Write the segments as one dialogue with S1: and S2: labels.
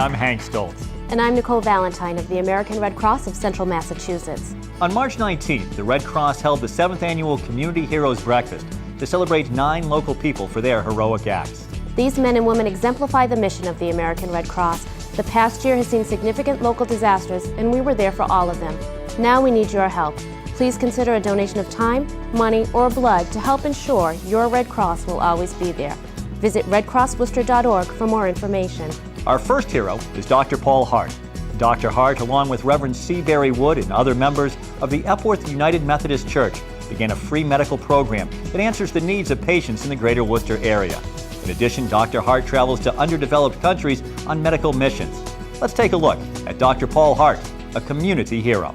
S1: I'm Hank Stoltz.
S2: And I'm Nicole Valentine of the American Red Cross of Central Massachusetts.
S1: On March 19th, the Red Cross held the 7th Annual Community Heroes Breakfast to celebrate 9 local people for their heroic acts.
S2: These men and women exemplify the mission of the American Red Cross. The past year has seen significant local disasters, and we were there for all of them. Now we need your help. Please consider a donation of time, money, or blood to help ensure your Red Cross will always be there. Visit redcrossworcester.org for more information.
S1: Our first hero is Dr. Paul Hart. Dr. Hart, along with Reverend C. Barry Wood and other members of the Epworth United Methodist Church, began a free medical program that answers the needs of patients in the greater Worcester area. In addition, Dr. Hart travels to underdeveloped countries on medical missions. Let's take a look at Dr. Paul Hart, a community hero.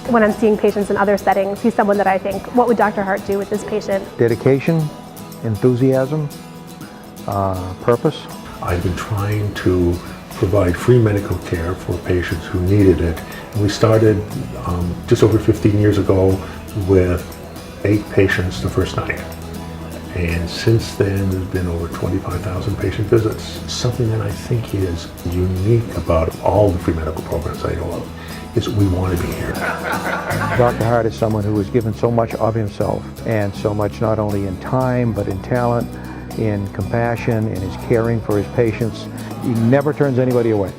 S3: When I'm seeing patients in other settings, he's someone that I think, what would Dr. Hart do with this patient?
S4: Dedication, enthusiasm, purpose.
S5: I've been trying to provide free medical care for patients who needed it. And we started just over 15 years ago with 8 patients the first night. And since then, there's been over 25,000 patient visits. Something that I think is unique about all the free medical programs I know of is we want to be here.
S4: Dr. Hart is someone who has given so much of himself, and so much not only in time, but in talent, in compassion, in his caring for his patients. He never turns anybody away.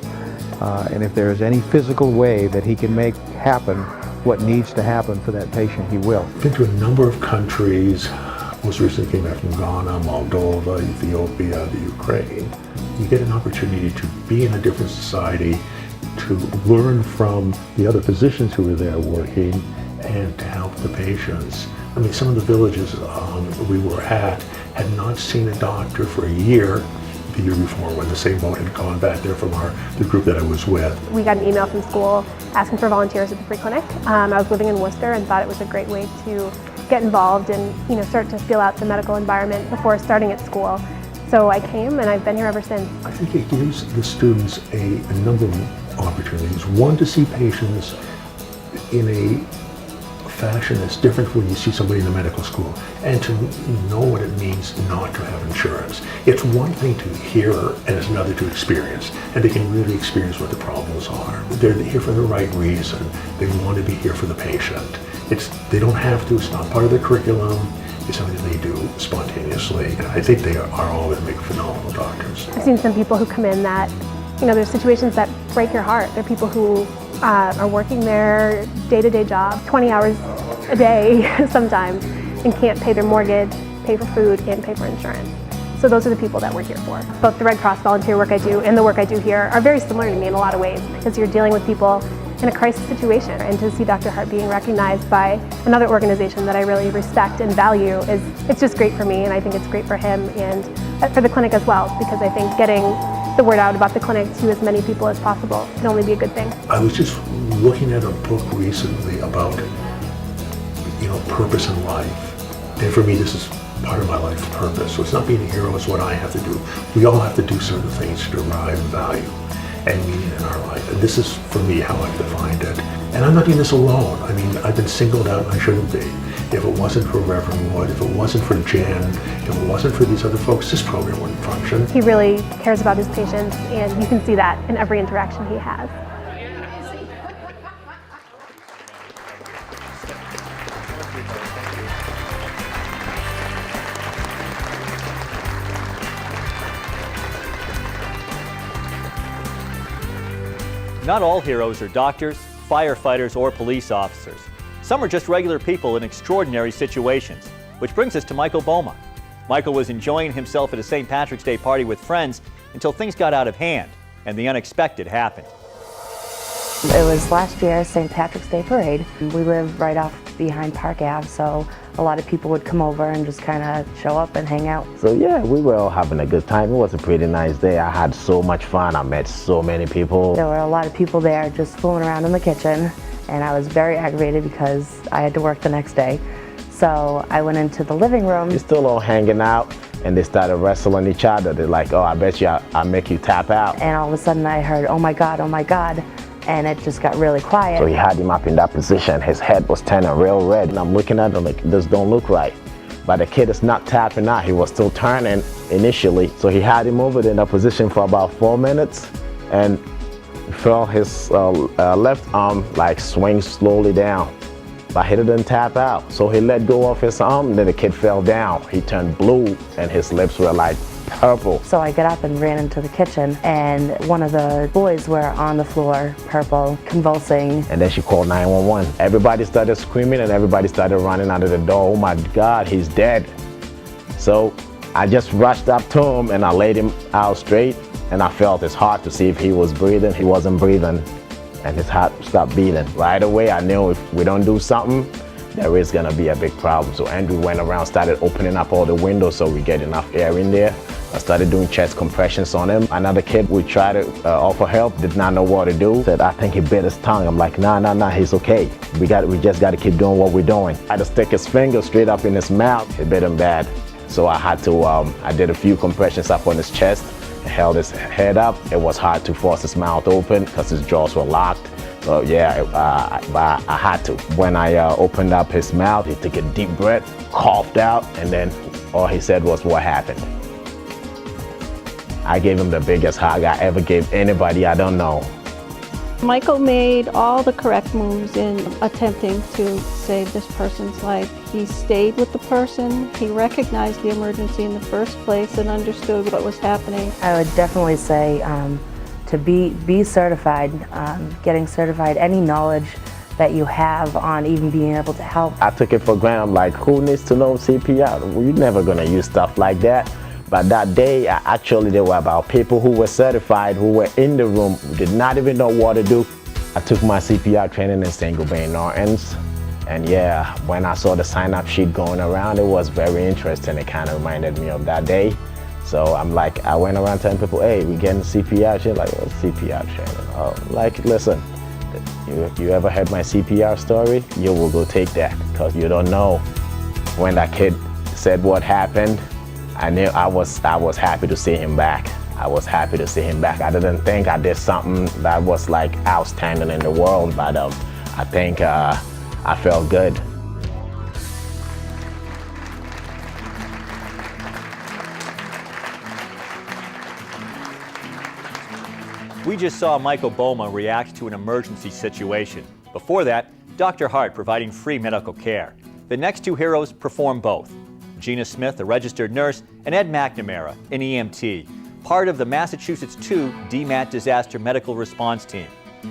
S4: And if there is any physical way that he can make happen what needs to happen for that patient, he will.
S5: Been to a number of countries. Most recently came back from Ghana, Moldova, Ethiopia, the Ukraine. You get an opportunity to be in a different society, to learn from the other physicians who were there working, and to help the patients. I mean, some of the villages we were at had not seen a doctor for a year the year before when the same boat had gone back there from the group that I was with.
S3: We got an email from school asking for volunteers at the free clinic. I was living in Worcester and thought it was a great way to get involved and start to feel out the medical environment before starting at school. So I came and I've been here ever since.
S5: I think it gives the students a number of opportunities. One, to see patients in a fashion that's different when you see somebody in the medical school, and to know what it means not to have insurance. It's one thing to hear and it's another to experience, and they can really experience what the problems are. They're here for the right reason. They want to be here for the patient. They don't have to, it's not part of their curriculum. It's something that they do spontaneously. And I think they are all going to make phenomenal doctors.
S3: I've seen some people who come in that, there's situations that break your heart. There are people who are working their day-to-day job, 20 hours a day sometimes, and can't pay their mortgage, pay for food, and pay for insurance. So those are the people that we're here for. Both the Red Cross volunteer work I do and the work I do here are very similar to me in a lot of ways, because you're dealing with people in a crisis situation, and to see Dr. Hart being recognized by another organization that I really respect and value it's just great for me, and I think it's great for him and for the clinic as well, because I think getting the word out about the clinic to as many people as possible can only be a good thing.
S5: I was just looking at a book recently about purpose in life, and for me this is part of my life's purpose. So it's not being a hero, it's what I have to do. We all have to do certain things to derive value and meaning in our life. And this is, for me, how I've defined it. And I'm not doing this alone. I mean, I've been singled out and I shouldn't be. If it wasn't for Reverend Wood, if it wasn't for Jen, if it wasn't for these other folks, this program wouldn't function.
S3: He really cares about his patients, and you can see that in every interaction he has.
S1: Not all heroes are doctors, firefighters, or police officers. Some are just regular people in extraordinary situations, which brings us to Michael Boma. Michael was enjoying himself at a St. Patrick's Day party with friends until things got out of hand and the unexpected happened.
S6: It was last year's St. Patrick's Day parade. We live right off behind Park Ave, so a lot of people would come over and just kind of show up and hang out.
S7: So yeah, we were all having a good time. It was a pretty nice day. I had so much fun. I met so many people.
S6: There were a lot of people there just fooling around in the kitchen, and I was very aggravated because I had to work the next day. So I went into the living room.
S7: We're still all hanging out, and they started wrestling each other. They're like, oh, I bet you I'll make you tap out.
S6: And all of a sudden I heard, oh my God, and it just got really quiet.
S7: So he had him up in that position. His head was turning real red, and I'm looking at him like, this don't look right. but the kid is not tapping out. He was still turning initially. So he had him over in a position for about 4 minutes and felt his left arm like swing slowly down. But he didn't tap out. So he let go of his arm, and then the kid fell down. He turned blue and his lips were like purple.
S6: So I got up and ran into the kitchen, and one of the boys were on the floor, purple, convulsing.
S7: And then she called 911. Everybody started screaming and everybody started running out of the door. Oh my God, he's dead. So I just rushed up to him and I laid him out straight, and I felt his heart to see if he was breathing. He wasn't breathing, and his heart stopped beating. Right away, I knew if we don't do something, there is gonna be a big problem. So Andrew went around, started opening up all the windows so we get enough air in there. I started doing chest compressions on him. Another kid, we tried to offer help, did not know what to do. Said, I think he bit his tongue. I'm like, nah, he's okay. We just gotta keep doing what we're doing. I had to stick his finger straight up in his mouth. It bit him bad. So I had to, I did a few compressions up on his chest, held his head up. It was hard to force his mouth open because his jaws were locked. So yeah, I had to. When I opened up his mouth, he took a deep breath, coughed out, and then all he said was, what happened? I gave him the biggest hug I ever gave anybody I don't know.
S8: Michael made all the correct moves in attempting to save this person's life. He stayed with the person, he recognized the emergency in the first place and understood what was happening.
S6: I would definitely say to be certified, getting certified, any knowledge that you have on even being able to help.
S7: I took it for granted. I'm like, who needs to know CPR? We're never gonna use stuff like that. But that day, actually, there were about people who were certified, who were in the room, who did not even know what to do. I took my CPR training in St. Gobain, Nortons. And yeah, when I saw the sign-up sheet going around, it was very interesting. It kind of reminded me of that day. So I'm like, I went around telling people, hey, we're getting CPR training. Like, what's CPR training? Oh, like, listen, you ever heard my CPR story? You will go take that, because you don't know. When that kid said what happened, I knew I was happy to see him back. I was happy to see him back. I didn't think I did something that was like outstanding in the world, but I think I felt good.
S1: We just saw Michael Boma react to an emergency situation. Before that, Dr. Hart providing free medical care. The next two heroes perform both. Gina Smith, a registered nurse, and Ed McNamara, an EMT, part of the Massachusetts 2 DMAT Disaster Medical Response Team.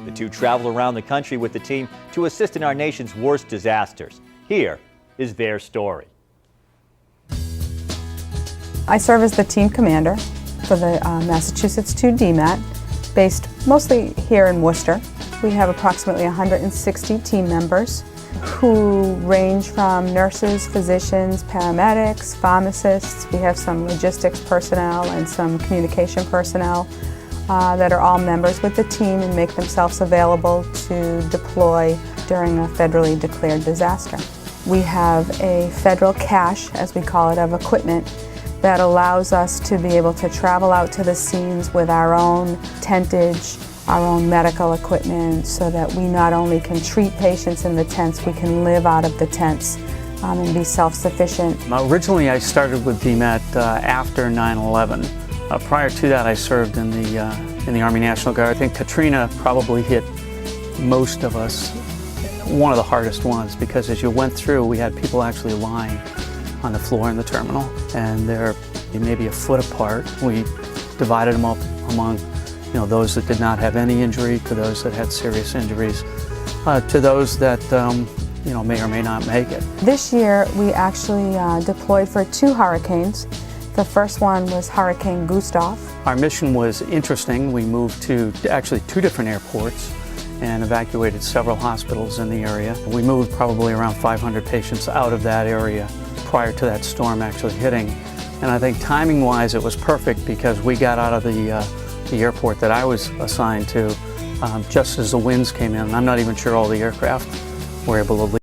S1: The two travel around the country with the team to assist in our nation's worst disasters. Here is their story.
S9: I serve as the team commander for the Massachusetts 2 DMAT, based mostly here in Worcester. We have approximately 160 team members who range from nurses, physicians, paramedics, pharmacists. We have some logistics personnel and some communication personnel that are all members with the team and make themselves available to deploy during a federally declared disaster. We have a federal cache, as we call it, of equipment that allows us to be able to travel out to the scenes with our own tentage, our own medical equipment, so that we not only can treat patients in the tents, we can live out of the tents and be self-sufficient.
S10: Originally I started with DMAT after 9/11. Prior to that I served in the Army National Guard. I think Katrina probably hit most of us, one of the hardest ones, because as you went through we had people actually lying on the floor in the terminal, and they're maybe a foot apart. We divided them up among those that did not have any injury, to those that had serious injuries, to those that may or may not make it.
S9: This year we actually deployed for 2 hurricanes. The first one was Hurricane Gustav.
S10: Our mission was interesting. We moved to actually 2 different airports and evacuated several hospitals in the area. We moved probably around 500 patients out of that area prior to that storm actually hitting. And I think timing-wise it was perfect, because we got out of the airport that I was assigned to just as the winds came in. I'm not even sure all the aircraft were able to leave.